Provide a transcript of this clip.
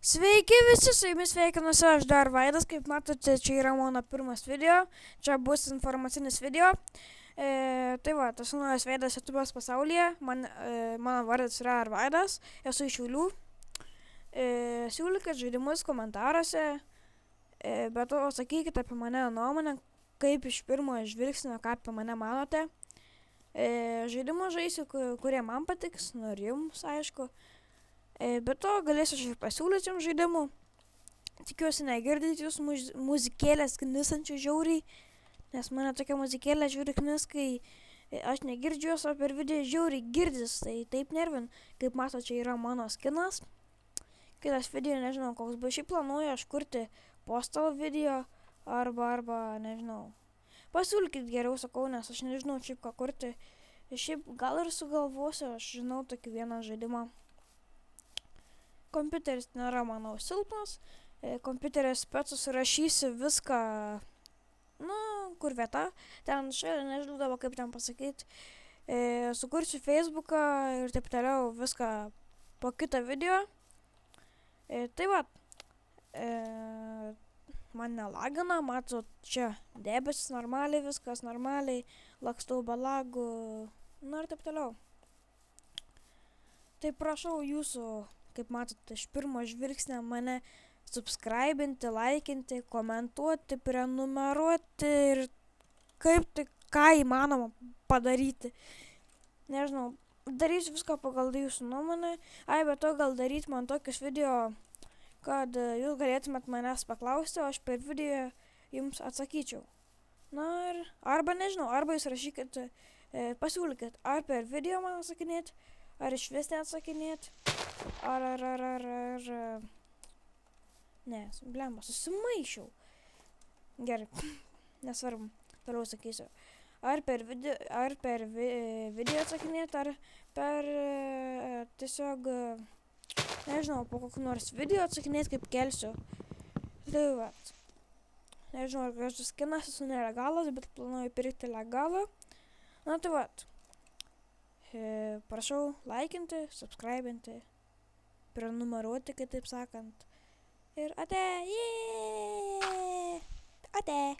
Sveiki visi, su jumis sveikinuosi aš dar Vaidas, kaip matote, čia yra mano pirmas video, čia bus informacinis video. Tai va, tas naujas veidas YouTube'os pasaulyje, mano vardas yra Arvaidas, esu iš Šiaulių. Siūlykit žaidimus komentaruose, bet to sakykite apie mane nuomonę, kaip iš pirmo žvilgsnio, ką apie mane manote. Žaidimus žaisiu, kurie man patiks, ir jums, aišku. Bet to galėsiu aš ir pasiūlyti jums žaidimų. Tikiuosi negirdite jūs muzikėlės knisančių žiauriai, nes mane tokia muzikėlė žiauri knis, kai aš negirdžiu jos, o per video žiauriai girdis, tai taip nervin. Kaip mato, čia yra mano skinas. Kitas video, nežinau, koks bus. Šiaip planuoju aš kurti postal video arba nežinau. Pasiūlykit geriau, sakau, nes aš nežinau šiaip ką kurti. Šiaip gal ir sugalvosiu, aš žinau tokį vieną žaidimą. Kompiuteris nėra, manau, silpnas. Kompiuteris pats susirašysiu viską, kur vieta. Ten šalia, nežinau dabar kaip ten pasakyti. Sukursiu Facebooką ir taip toliau viską po kitą video. Tai va, man nelagina, matot, čia debesis normaliai, viskas normaliai, lakstau be lagų, ir taip toliau. Tai prašau jūsų, kaip matot, iš pirmo žvilgsnio mane subscribinti, laikinti, komentuoti, prenumeruoti ir kaip tai ką įmanoma padaryti. Nežinau, darysiu viską pagal jūsų nuomonę. Bet to gal daryti man tokius video, kad jūs galėtumėt manęs paklausti, o aš per video jums atsakyčiau. Ir arba nežinau, arba jūs rašykit, pasiūlykit, ar per video man atsakinėti, ar iš vis neatsakinėti. Ne, blemba, susimaišiau. Gerai, nesvarbu, toliau sakysiu. Ar per video atsakinėti, ar per tiesiog, nežinau, po kokiu nors video atsakinėti, kaip kelsiu. Tai va, nežinau, ar gražus skinas, esu nelegalas, bet planuoju pirkti legalą. Tai va, prašau laikinti, subscribinti, prenumeruoti, kitaip sakant. Ir ate, ate.